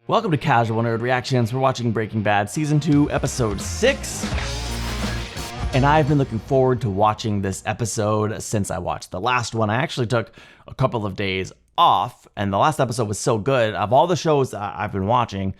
Welcome to Casual Nerd Reactions. We're watching Breaking Bad Season 2, Episode 6. And I've been looking forward to watching this episode since I watched the last one. I actually took a couple of days off, and the last episode was so good. Of all the shows I've been watching,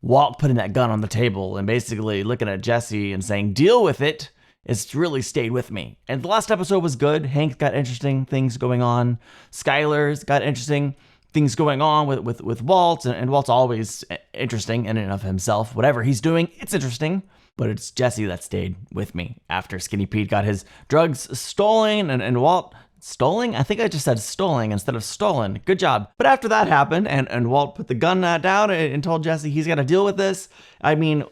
Walt putting that gun on the table and basically looking at Jesse and saying, deal with it, it's really stayed with me. And the last episode was good. Hank's got interesting things going on. Skyler's got interesting things going on with Walt, and Walt's always interesting in and of himself. Whatever he's doing, it's interesting. But it's Jesse that stayed with me after Skinny Pete got his drugs stolen and Walt stolen? I think I just said stolen instead of stolen. Good job. But after that happened and Walt put the gun down and told Jesse he's got to deal with this. I mean,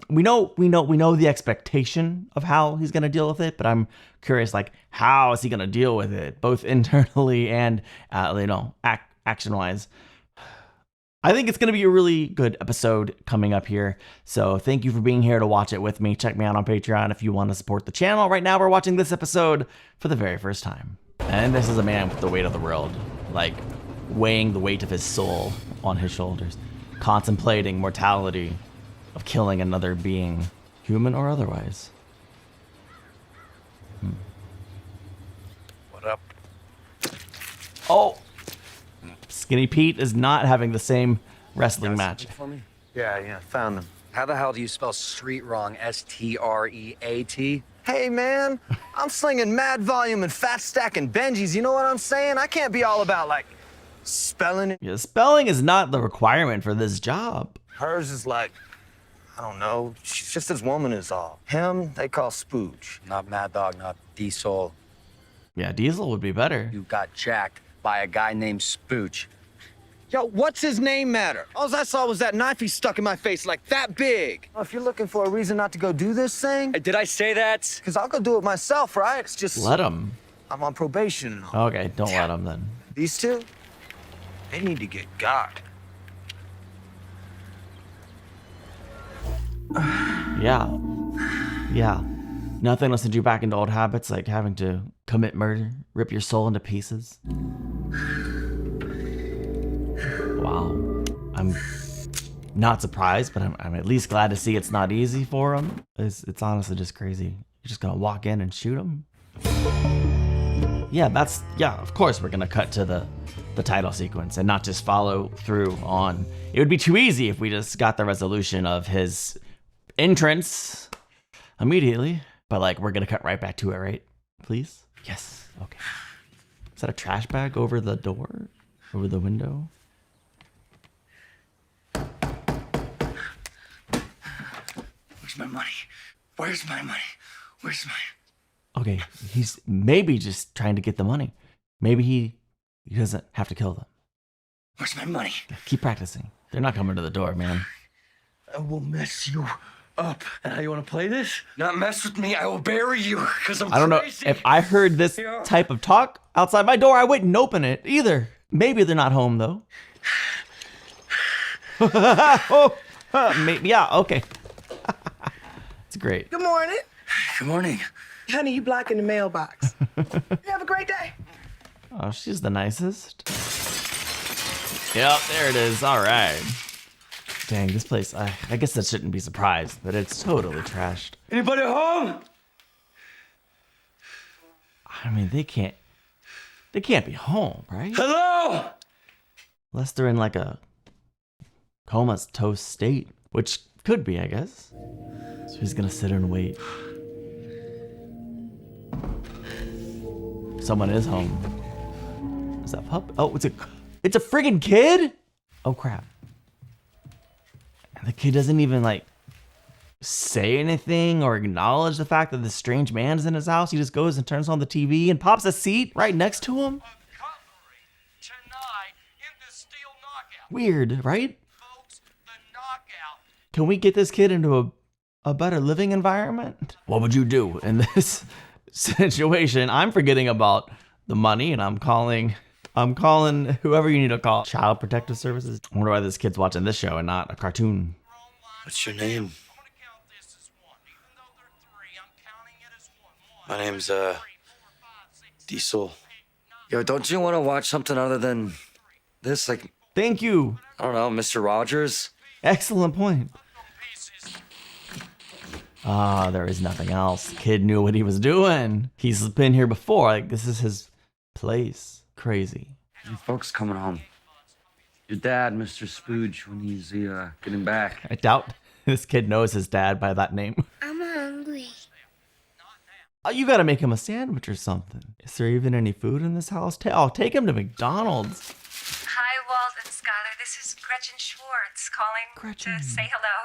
we know the expectation of how he's going to deal with it, but I'm curious, like, how is he going to deal with it, both internally and, action-wise. I think it's going to be a really good episode coming up here. So thank you for being here to watch it with me. Check me out on Patreon if you want to support the channel. Right now, we're watching this episode for the very first time. And this is a man with the weight of the world, like weighing the weight of his soul on his shoulders, contemplating mortality of killing another being, human or otherwise. What up? Oh! Skinny Pete is not having the same wrestling match. For me? Yeah, found them. How the hell do you spell street wrong? S-T-R-E-A-T? Hey, man, I'm slinging mad volume and fat stacking Benjis. You know what I'm saying? I can't be all about, like, spelling it. Yeah, spelling is not the requirement for this job. Hers is like, I don't know, she's just this woman is all. Him, they call Spooge. Not Mad Dog, not D-Soul. Yeah, Diesel would be better. You got jacked by a guy named Spooch. Yo, what's his name matter? All I saw was that knife he stuck in my face like that big. Well, if you're looking for a reason not to go do this thing, Did I say that? because I'll go do it myself, right? It's just, Let him. I'm on probation and all. Okay, don't let him then. These two, they need to get got. Yeah. Nothing will send you back into old habits like having to commit murder, rip your soul into pieces. Wow. I'm not surprised, but I'm at least glad to see it's not easy for him. It's honestly just crazy. You're just gonna walk in and shoot him? Yeah, of course we're gonna cut to the title sequence and not just follow through on. It would be too easy if we just got the resolution of his entrance immediately. But like, we're gonna cut right back to it, right? Please? Yes, okay. Is that a trash bag over the door? Over the window? Where's my money? Where's my money? Where's my... Okay, he's maybe just trying to get the money. Maybe he doesn't have to kill them. Where's my money? Keep practicing. They're not coming to the door, man. I will mess you up. And how you want to play this? Not mess with me. I will bury you because I'm I don't know. crazy. If I heard this type of talk outside my door, I wouldn't open it either. Maybe they're not home, though. Maybe, yeah, okay. It's great. Good morning. Good morning. Honey, you blocking the mailbox. You have a great day. Oh, she's the nicest. Yep, there it is. All right. Dang, this place, I guess that shouldn't be surprised, but it's totally trashed. Anybody home? I mean, they can't be home, right? Hello? Unless they're in like a comatose state, which could be, I guess. So he's gonna sit and wait. Someone is home. Is that pup? Oh, it's a friggin' kid? Oh crap. And the kid doesn't even like say anything or acknowledge the fact that this strange man is in his house. He just goes and turns on the TV and pops a seat right next to him. Weird, right? Can we get this kid into a better living environment? What would you do in this situation? I'm forgetting about the money and I'm calling whoever you need to call. Child Protective Services. I wonder why this kid's watching this show and not a cartoon. What's your name? My name's, Diesel. Yo, don't you want to watch something other than this, like, Thank you. I don't know, Mr. Rogers? Excellent point. Ah, there is nothing else. Kid knew what he was doing. He's been here before. Like, this is his place. Crazy. Your folks coming home. Your dad, Mr. Spooge, when he's getting back. I doubt this kid knows his dad by that name. I'm hungry. Oh, you gotta make him a sandwich or something. Is there even any food in this house? Take him to McDonald's. Hi, Walt and Skyler. This is Gretchen Schwartz calling Gretchen. to say hello.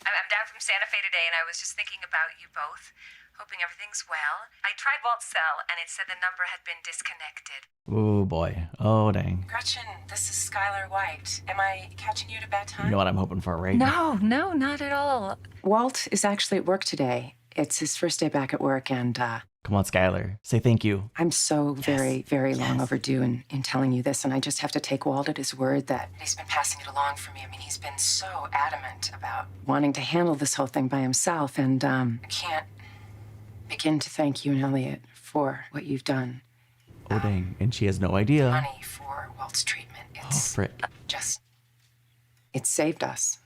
I'm down from Santa Fe today, and I was just thinking about you both. Hoping everything's well. I tried Walt's cell, and it said the number had been disconnected. Oh boy. Oh dang. Gretchen, this is Skyler White. Am I catching you at a bad time? You know what I'm hoping for, right? No, not at all. Walt is actually at work today. It's his first day back at work, and Come on, Skyler. Say thank you. I'm so very long overdue in telling you this, and I just have to take Walt at his word that he's been passing it along for me. I mean, he's been so adamant about wanting to handle this whole thing by himself, and I can't begin to thank you and Elliot for what you've done. Oh dang. And she has no idea. Money for Walt's treatment. It's frick. just, it saved us.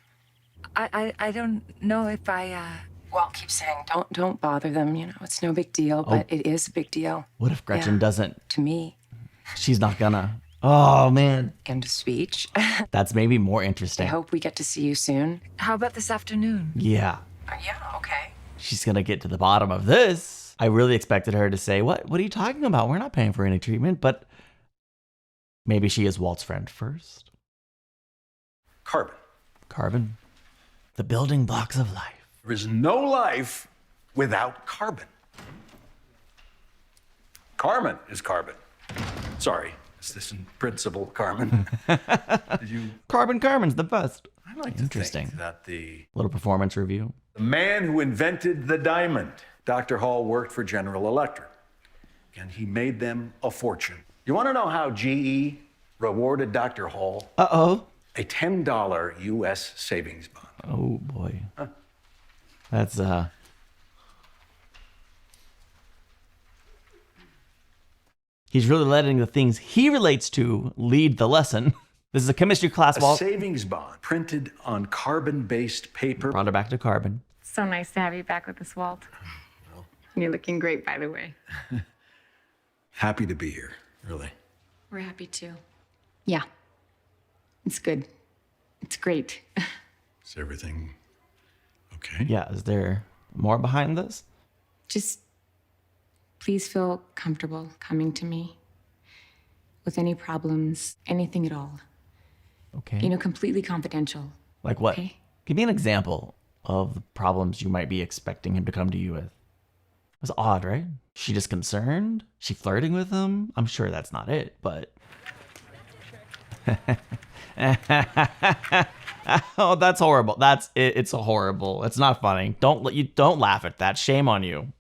I don't know if Walt keeps saying, don't bother them, you know, it's no big deal, but it is a big deal. What if Gretchen doesn't? To me. She's not gonna. Oh man. End of speech. That's maybe more I interesting. hope we get to see you soon. How about this afternoon? Yeah. Yeah, okay. She's gonna get to the bottom of this. I really expected her to say, What are you talking about? We're not paying for any treatment, but maybe she is Walt's friend first. Carbon. The building blocks of life. There is no life without carbon. Carmen is carbon. Sorry, assistant principal Carmen. Did you? Carmen's the best. I like to Interesting. think that the Little performance review. man who invented the diamond, Dr. Hall, worked for General Electric, and he made them a fortune. You want to know how GE rewarded Dr. Hall? Uh-oh. A $10 U.S. savings bond. Oh boy. That's he's really letting the things he relates to lead the lesson. This is a chemistry class, A Walt. savings bond printed on carbon-based paper. Brought her back to carbon. So nice to have you back with us, Walt. You're looking great, by the way. Happy to be here, really. We're happy too. Yeah. It's good. It's great. Is everything okay? Yeah, is there more behind this? Just please feel comfortable coming to me with any problems, anything at all. Okay. You know, completely confidential. Like what? Okay. Give me an example of the problems you might be expecting him to come to you with. It was odd, right? She just concerned? She flirting with him? I'm sure that's not it, but... Oh, that's horrible. That's it. It's horrible. It's not funny. Don't laugh at that. Shame on you.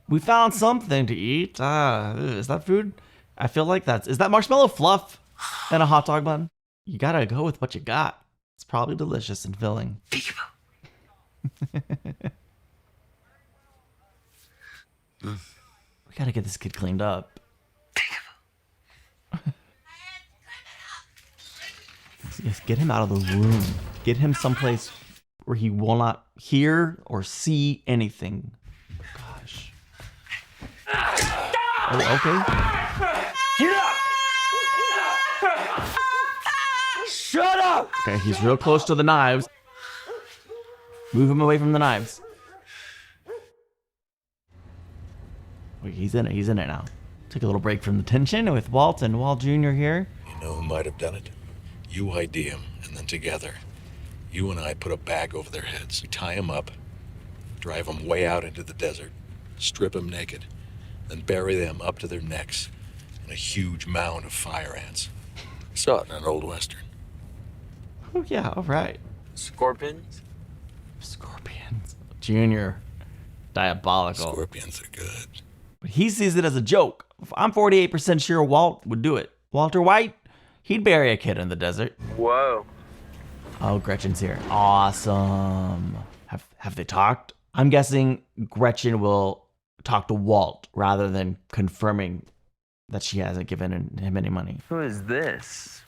We found something to eat. Is that food? I feel like is that marshmallow fluff and a hot dog bun? You gotta go with what you got. It's probably delicious and filling. Peekaboo. We gotta get this kid cleaned up. Yes, get him out of the room. Get him someplace where he will not hear or see anything. Gosh. Oh, okay. Get up! Shut up! Okay, he's real close to the knives. Move him away from the knives. Wait, he's in it. He's in it now. Took a little break from the tension with Walt and Walt Jr. here. You know who might have done it? You ID them, and then together, you and I put a bag over their heads. We tie them up, drive them way out into the desert, strip them naked, then bury them up to their necks in a huge mound of fire ants. Saw it in an old Western. Oh, yeah, all right. Scorpions? Scorpions. Junior. Diabolical. Scorpions are good. But he sees it as a joke. I'm 48% sure Walt would do it. Walter White, he'd bury a kid in the desert. Whoa. Oh, Gretchen's here. Awesome. Have they talked? I'm guessing Gretchen will talk to Walt rather than confirming that she hasn't given him any money. Who is this?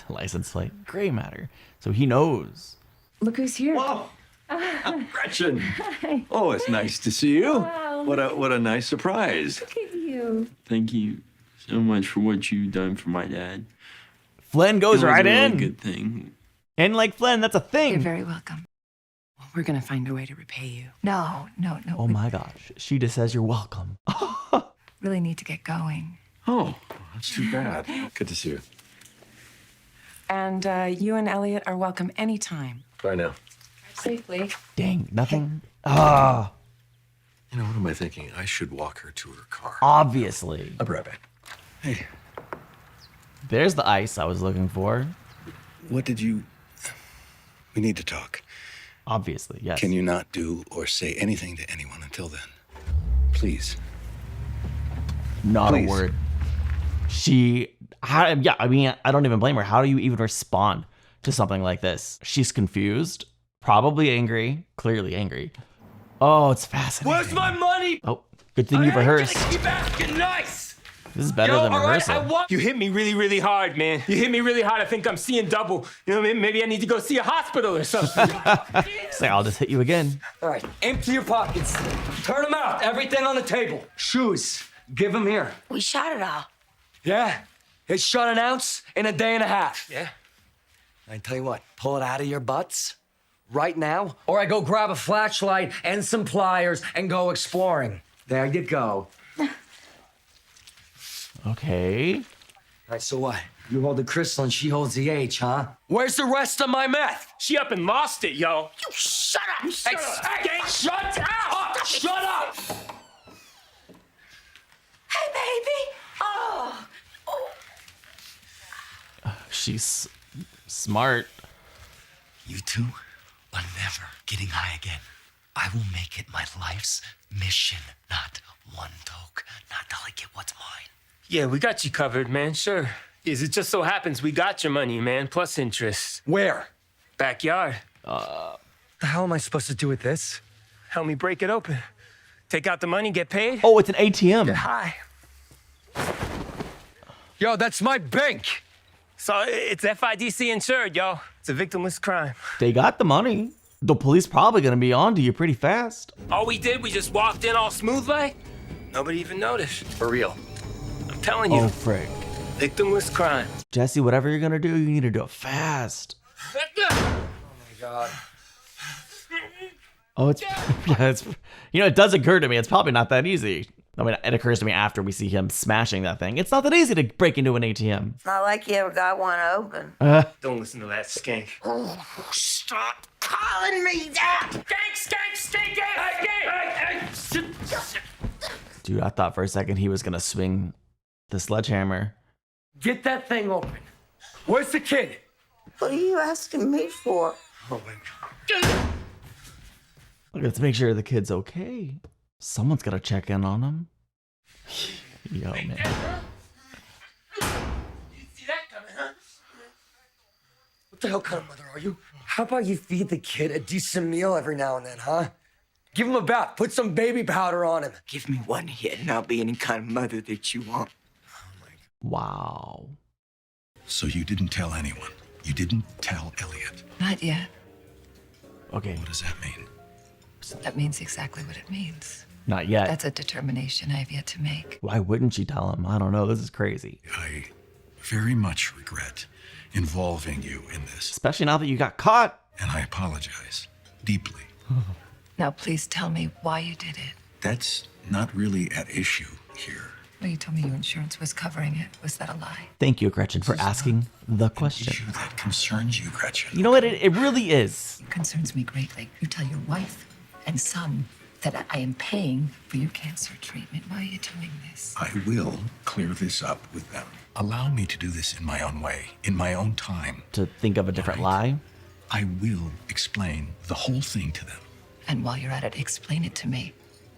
The license plate. Gray matter. So he knows. Look who's here. Whoa! Gretchen! Oh, it's nice to see you. Wow. What a nice surprise. Look at you. Thank you so much for what you've done for my dad. Flynn goes It was right a really in. good thing. And like Flynn, that's a You're thing. very welcome. Well, we're gonna find a way to repay you. No. Oh my gosh. She just says you're welcome. Really need to get going. Oh, that's too bad. Good to see you. And you and Elliot are welcome anytime. Bye now. Safely. Dang, nothing. Ah, You know, what am I thinking? I should walk her to her car. obviously. I'll be right back. Hey, There's the ice I was looking for. What did you... We need to talk. Obviously, yes. Can you not do or say anything to anyone until then? Please. Not Please. a word. Yeah, I mean, I don't even blame her. How do you even respond to something like this? She's confused, probably angry, clearly angry. Oh, it's fascinating. Where's my money? Oh, good thing you've rehearsed. Keep asking nice. This is better than rehearsal. You hit me really, really hard, man. You hit me really hard. I think I'm seeing double. You know, maybe I need to go see a hospital or something. It's like, I'll just hit you again. All right, empty your pockets. Turn them out. Everything on the table. Shoes. Give them here. We shot it all. Yeah. It shot an ounce in a day and a half. Yeah. I tell you what, pull it out of your butts right now, or I go grab a flashlight and some pliers and go exploring. There you go. Okay. All right, so what? You hold the crystal and she holds the H, huh? Where's the rest of my meth? She up and lost it, yo. You shut up! Hey, shut up! Shut up! Hey, baby! Oh! She's smart. You two are never getting high again. I will make it my life's mission, not one toke, not till I get what's mine. Yeah, we got you covered, man, sure. Is it just so happens we got your money, man, plus interest. Where? Backyard. The hell am I supposed to do with this? Help me break it open. Take out the money, get paid. Oh, it's an ATM. Get high. Yo, that's my bank. So it's FIDC insured, yo. It's a victimless crime. They got the money. The police probably gonna be on to you pretty fast. All we did, we just walked in all smooth like. Nobody even noticed. For real. I'm telling you. Oh, frick. Victimless crime. Jesse, whatever you're gonna do, you need to do it fast. Oh my God. Oh, it's, yeah, it's, you know, it does occur to me, it's probably not that easy. I mean, it occurs to me after we see him smashing that thing. It's not that easy to break into an ATM. It's not like you ever got one open. Don't listen to that skink. Oh, stop calling me that! Skink! Dude, I thought for a second he was gonna swing the sledgehammer. Get that thing open. Where's the kid? What are you asking me for? Oh my God. Let's make sure the kid's okay. Someone's gotta check in on him. Yo, man. You see that coming, huh? What the hell kind of mother are you? How about you feed the kid a decent meal every now and then, huh? Give him a bath. Put some baby powder on him. Give me one hit and I'll be any kind of mother that you want. Wow. So you didn't tell anyone? You didn't tell Elliot? Not yet. Okay, What does that mean? That means exactly what it means. not yet. That's a determination I have yet to make. Why wouldn't she tell him? I don't know. This is crazy. I very much regret involving you in this, Especially now that you got caught. and I apologize deeply. Now, please tell me why you did it. That's not really at issue here. Well, you told me your insurance was covering it. Was that a lie? Thank you, Gretchen, for asking the question. Issue that concerns you, Gretchen. You know what? It really is. It concerns me greatly. You tell your wife and son that I am paying for your cancer treatment. Why are you doing this? I will clear this up with them. Allow me to do this in my own way, in my own time. To think of a different lie. I will explain the whole thing to them. And while you're at it, explain it to me.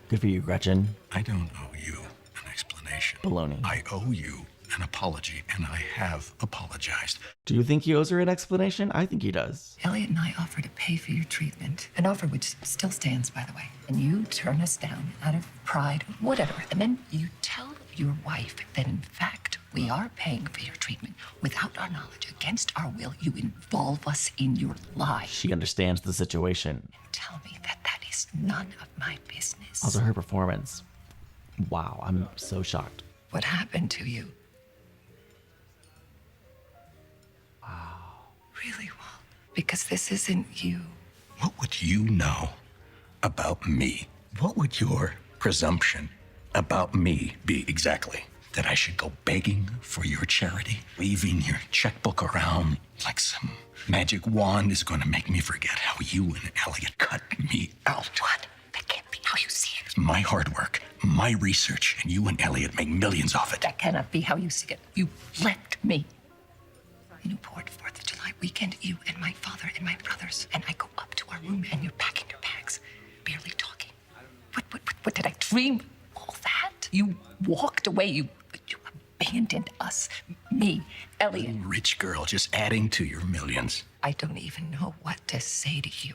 Good for you, Gretchen. I don't owe you an explanation. Baloney. I owe you an apology, and I have apologized. Do you think he owes her an explanation? I think he does. Elliot and I offered to pay for your treatment, an offer which still stands, by the way. And you turn us down out of pride, whatever. And then you tell your wife that, in fact, we are paying for your treatment without our knowledge, against our will, you involve us in your lie. She understands the situation. Tell me that that is none of my business. Also, her performance. Wow, I'm so shocked. What happened to you? Wow. Really, Walt? Because this isn't you. What would you know about me? What would your presumption about me be exactly? That I should go begging for your charity? Waving your checkbook around like some magic wand is going to make me forget how you and Elliot cut me out. What? That can't be how you see it. It's my hard work, my research, and you and Elliot make millions off it. That cannot be how you see it. You left me in Newport, 4th of July weekend, you and my father and my brothers. And I go up to our room and you're packing your bags, barely talking. What did I dream? All that? You walked away. You abandoned us. Me, Elliot. Rich girl just adding to your millions. I don't even know what to say to you.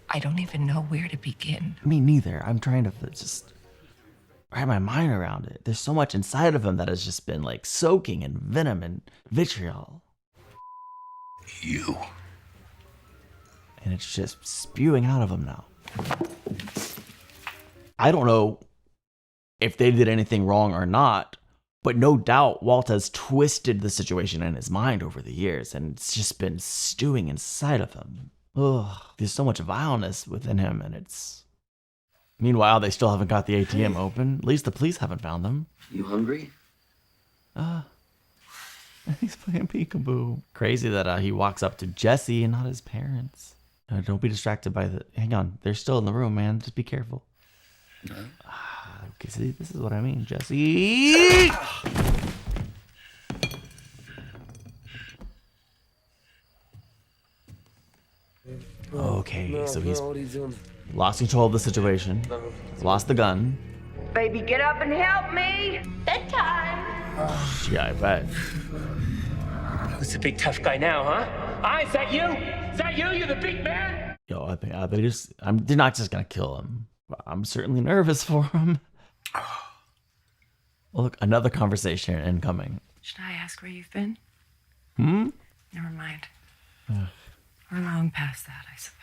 I don't even know where to begin. Me neither. I'm trying to just wrap my mind around it. There's so much inside of him that has just been like soaking in venom and vitriol. You. And it's just spewing out of him now. I don't know if they did anything wrong or not, but no doubt Walt has twisted the situation in his mind over the years, and it's just been stewing inside of him. Ugh, there's so much vileness within him, and it's... Meanwhile, they still haven't got the ATM open. At least the police haven't found them. You hungry? He's playing Peekaboo. Crazy that he walks up to Jesse and not his parents. Don't be distracted by the... Hang on, they're still in the room, man. Just be careful. No. Okay, see, this is what I mean, Jesse. Okay, so he's lost control of the situation. He's lost the gun. Baby, get up and help me. Bedtime. Yeah, I bet. Who's the big tough guy now, huh? Is that you? Is that you? You're the big man? Yo, I think they're not just gonna kill him. I'm certainly nervous for him. Look, another conversation incoming. Should I ask where you've been? Never mind. We're long past that, I suppose.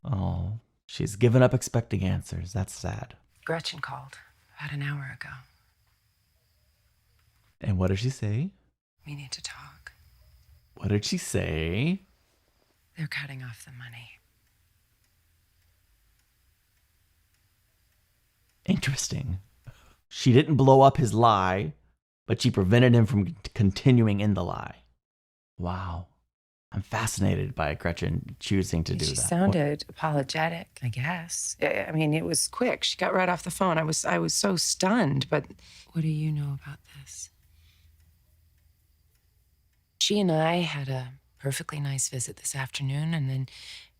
Oh, she's given up expecting answers. That's sad. Gretchen called about an hour ago. And what did she say? We need to talk. What did she say? They're cutting off the money. Interesting. She didn't blow up his lie, but she prevented him from continuing in the lie. Wow. I'm fascinated by Gretchen choosing to do that. She sounded apologetic, I guess. I mean, it was quick. She got right off the phone. I was so stunned, but what do you know about this? She and I had a perfectly nice visit this afternoon, and then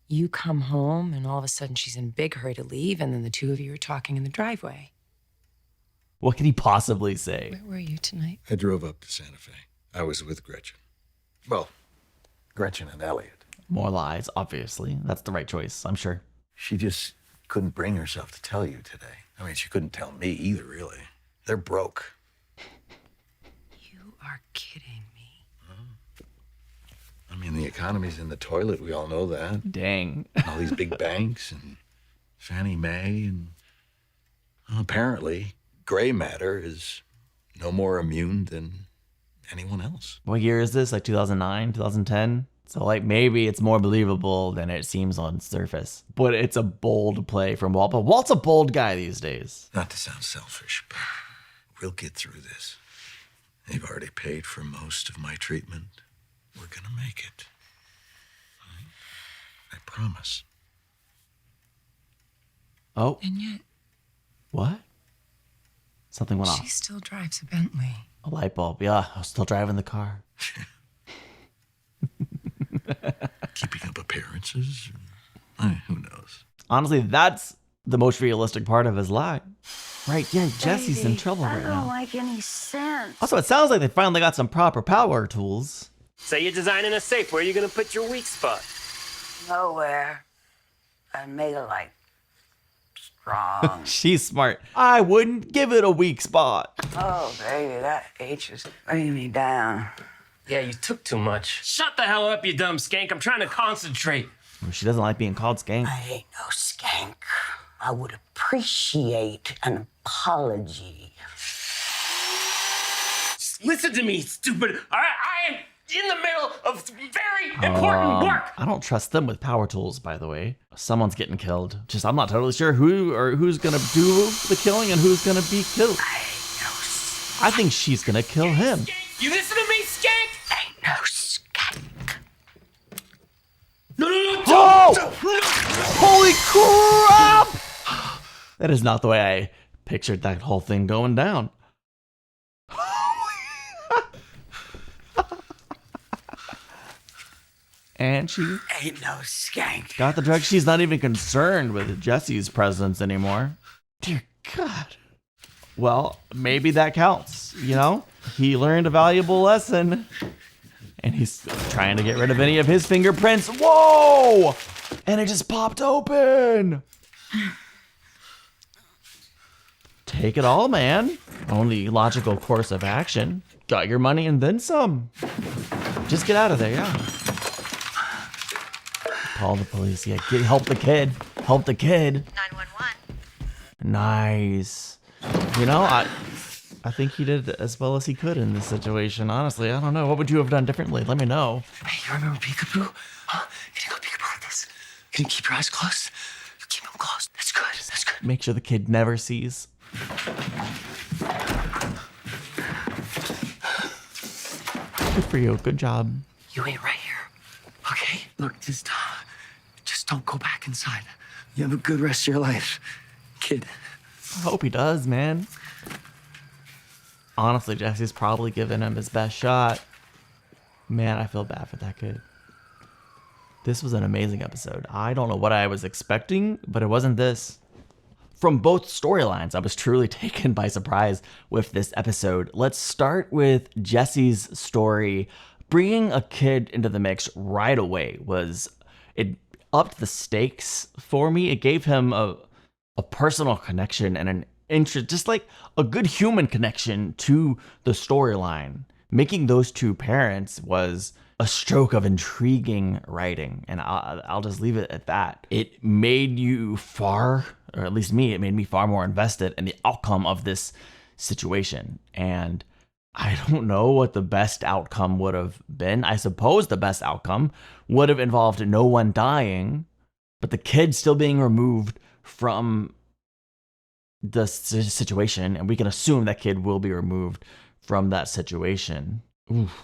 you come home, and all of a sudden she's in a big hurry to leave, and then the two of you are talking in the driveway. What could he possibly say? Where were you tonight? I drove up to Santa Fe. I was with Gretchen. Well, Gretchen and Elliot. More lies, obviously. That's the right choice, I'm sure. She just couldn't bring herself to tell you today. I mean, she couldn't tell me either, really. They're broke. You are kidding me. I mean, the economy's in the toilet. We all know that. Dang. All these big banks and Fannie Mae and apparently gray matter is no more immune than anyone else. What year is this? Like 2009, 2010? So like maybe it's more believable than it seems on surface. But it's a bold play from Walt. But Walt's a bold guy these days. Not to sound selfish, but we'll get through this. They've already paid for most of my treatment. We're gonna make it. I promise. Oh. And yet... What? Something went off. She still drives a Bentley. A light bulb. Yeah, I was still driving the car. Keeping up appearances? Who knows? Honestly, that's the most realistic part of his lie. Right, yeah, Jesse's in trouble right I don't now. like any sense. Also, it sounds like they finally got some proper power tools. So you're designing a safe. Where are you going to put your weak spot? Nowhere. I made it like Wrong. She's smart. I wouldn't give it a weak spot. Oh, baby, that H is weighing me down. Yeah, you took too much. Shut the hell up, you dumb skank. I'm trying to concentrate. She doesn't like being called skank. I ain't no skank. I would appreciate an apology. Just listen to me, stupid. All right, I am in the middle of very important work. I don't trust them with power tools, by the way. Someone's getting killed. Just I'm not totally sure who's gonna do the killing and who's gonna be killed. I think she's gonna kill him. You listen to me, skank? Ain't no skank. No, Oh! don't. Holy crap! That is not the way I pictured that whole thing going down. And she Ain't no skank. got the drug. She's not even concerned with Jesse's presence anymore. Dear God. Well, maybe that counts, you know? He learned a valuable lesson. And he's trying to get rid of any of his fingerprints. Whoa! And it just popped open. Take it all, man. Only logical course of action. Got your money and then some. Just get out of there, yeah. Call the police. Yeah, help the kid. Help the kid. 911. Nice. You know, I think he did as well as he could in this situation. Honestly, I don't know. What would you have done differently? Let me know. Hey, you remember Peekaboo? Huh? Can you go peekaboo like this? Can you keep your eyes closed? Keep them closed. That's good. That's good. Make sure the kid never sees. Good for you. Good job. You ain't right here. Okay? Look, just don't go back inside. You have a good rest of your life, kid. I hope he does, man. Honestly, Jesse's probably giving him his best shot. Man, I feel bad for that kid. This was an amazing episode. I don't know what I was expecting, but it wasn't this. From both storylines, I was truly taken by surprise with this episode. Let's start with Jesse's story. Bringing a kid into the mix right away it upped the stakes for me. It gave him a personal connection and an interest, just like a good human connection to the storyline. Making those two parents was a stroke of intriguing writing, and I'll just leave it at that. It made you or at least me, it made me far more invested in the outcome of this situation. And I don't know what the best outcome would have been. I suppose the best outcome would have involved no one dying, but the kid still being removed from the situation, and we can assume that kid will be removed from that situation. Oof.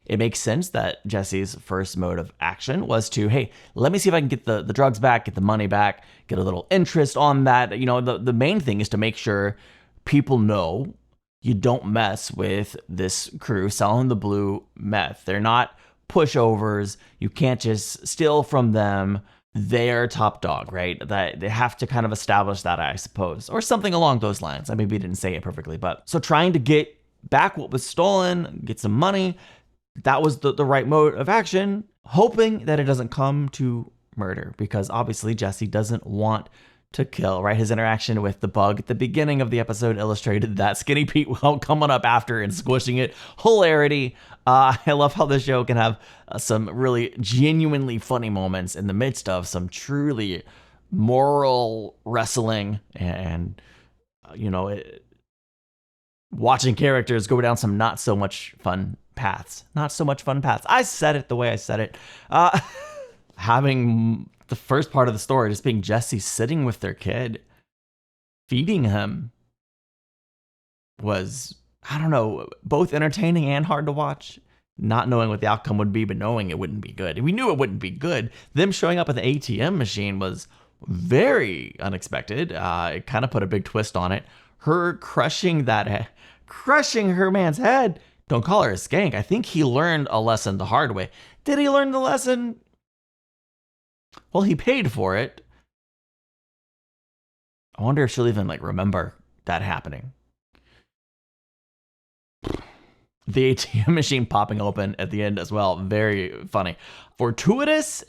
It makes sense that Jesse's first mode of action was to, hey, let me see if I can get the drugs back, get the money back, get a little interest on that. You know, the main thing is to make sure people know you don't mess with this crew selling the blue meth. They're not pushovers. You can't just steal from them. They're top dog, right? That they have to kind of establish that, I suppose, or something along those lines. I maybe didn't say it perfectly, but so trying to get back what was stolen, get some money, that was the right mode of action, hoping that it doesn't come to murder, because obviously Jesse doesn't want to kill, right? His interaction with the bug at the beginning of the episode illustrated that. Skinny Pete coming up after and squishing it. Hilarity. I love how the show can have some really genuinely funny moments in the midst of some truly moral wrestling and watching characters go down some not so much fun paths. I said it the way I said it. Having the first part of the story just being Jesse sitting with their kid, feeding him, was, I don't know, both entertaining and hard to watch. Not knowing what the outcome would be, but knowing it wouldn't be good. We knew it wouldn't be good. Them showing up at the ATM machine was very unexpected. It kind of put a big twist on it. Her crushing her man's head. Don't call her a skank. I think he learned a lesson the hard way. Did he learn the lesson? Well, he paid for it. I wonder if she'll even remember that happening. The ATM machine popping open at the end as well. Very funny. Fortuitous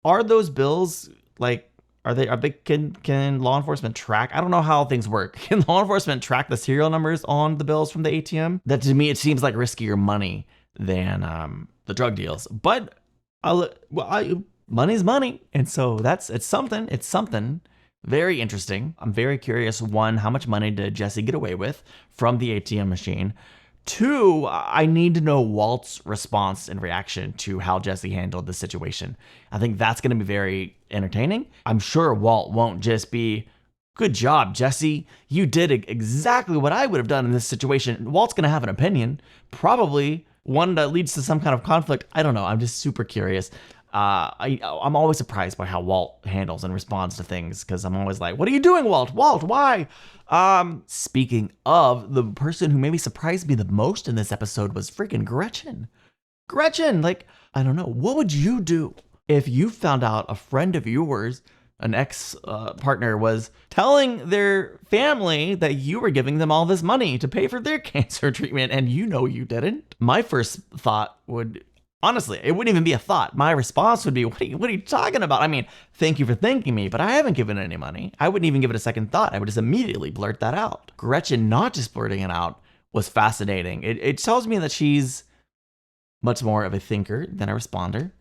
are those bills like, can law enforcement track? I don't know how things work. Can law enforcement track the serial numbers on the bills from the ATM? That to me, it seems like riskier money than the drug deals. But money's money. And so it's something very interesting. I'm very curious. One, how much money did Jesse get away with from the ATM machine? Two, I need to know Walt's response and reaction to how Jesse handled the situation. I think that's going to be very entertaining. I'm sure Walt won't just be, good job, Jesse. You did exactly what I would have done in this situation. Walt's going to have an opinion, probably one that leads to some kind of conflict. I don't know. I'm just super curious. I'm always surprised by how Walt handles and responds to things, because I'm always like, what are you doing, Walt? Walt, why? Speaking of, the person who maybe surprised me the most in this episode was freaking Gretchen. Gretchen, like, I don't know. What would you do if you found out a friend of yours, an ex-partner, was telling their family that you were giving them all this money to pay for their cancer treatment and you know you didn't? My first thought would... Honestly, it wouldn't even be a thought. My response would be, what are you talking about? I mean, thank you for thanking me, but I haven't given any money. I wouldn't even give it a second thought. I would just immediately blurt that out. Gretchen not just blurting it out was fascinating. It tells me that she's much more of a thinker than a responder,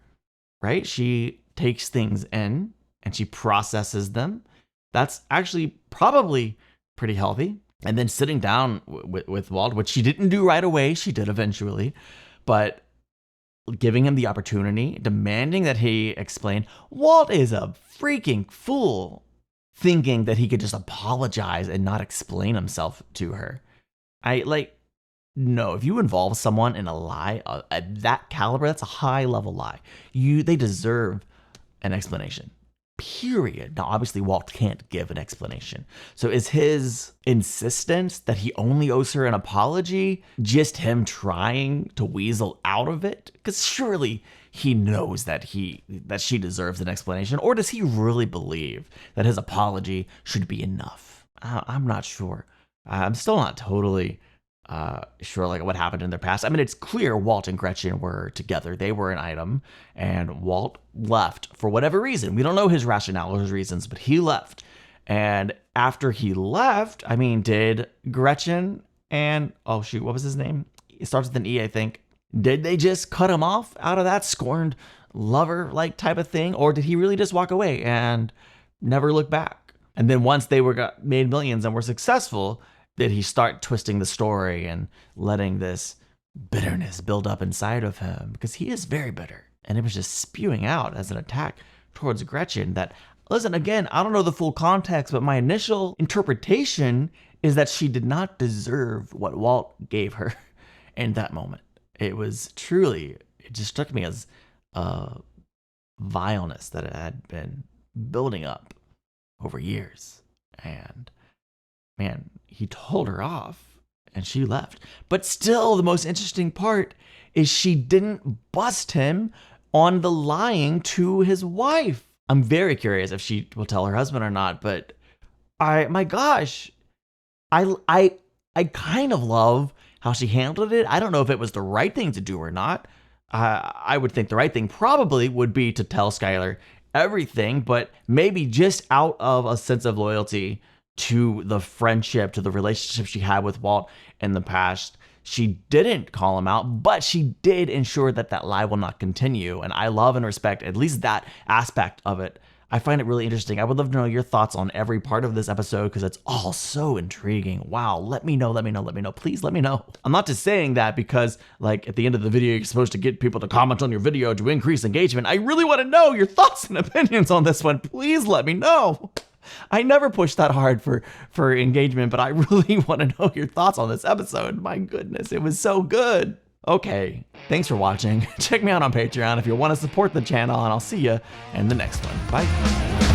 right? She takes things in and she processes them. That's actually probably pretty healthy. And then sitting down with Walt, which she didn't do right away. She did eventually, but giving him the opportunity, demanding that he explain. Walt is a freaking fool, thinking that he could just apologize and not explain himself to her. No, if you involve someone in a lie at that caliber, that's a high level lie. They deserve an explanation. Period. Now, obviously, Walt can't give an explanation. So is his insistence that he only owes her an apology just him trying to weasel out of it? Because surely he knows that she deserves an explanation. Or does he really believe that his apology should be enough? I'm not sure. I'm still not totally sure like what happened in their past. I mean, it's clear Walt and Gretchen were together. They were an item, and Walt left for whatever reason. We don't know his rationale or his reasons, but he left. And after he left, I mean, did Gretchen and, oh shoot, what was his name? It starts with an E, I think. Did they just cut him off out of that scorned lover-like type of thing? Or did he really just walk away and never look back? And then once they made millions and were successful, did he start twisting the story and letting this bitterness build up inside of him? Because he is very bitter. And it was just spewing out as an attack towards Gretchen that, listen, again, I don't know the full context, but my initial interpretation is that she did not deserve what Walt gave her in that moment. It was truly, it just struck me as vileness that it had been building up over years. And man, he told her off and she left. But still, the most interesting part is she didn't bust him on the lying to his wife. I'm very curious if she will tell her husband or not, but my gosh, I kind of love how she handled it. I don't know if it was the right thing to do or not. I would think the right thing probably would be to tell Skyler everything, but maybe just out of a sense of loyalty to the friendship, to the relationship she had with Walt in the past, she didn't call him out, but she did ensure that that lie will not continue. And I love and respect at least that aspect of it. I find it really interesting. I would love to know your thoughts on every part of this episode because it's all so intriguing. Wow, let me know. Please let me know. I'm not just saying that because like at the end of the video, you're supposed to get people to comment on your video to increase engagement. I really want to know your thoughts and opinions on this one. Please let me know. I never push that hard for engagement, but I really want to know your thoughts on this episode. My goodness, it was so good. Okay, thanks for watching. Check me out on Patreon if you want to support the channel, and I'll see you in the next one. Bye.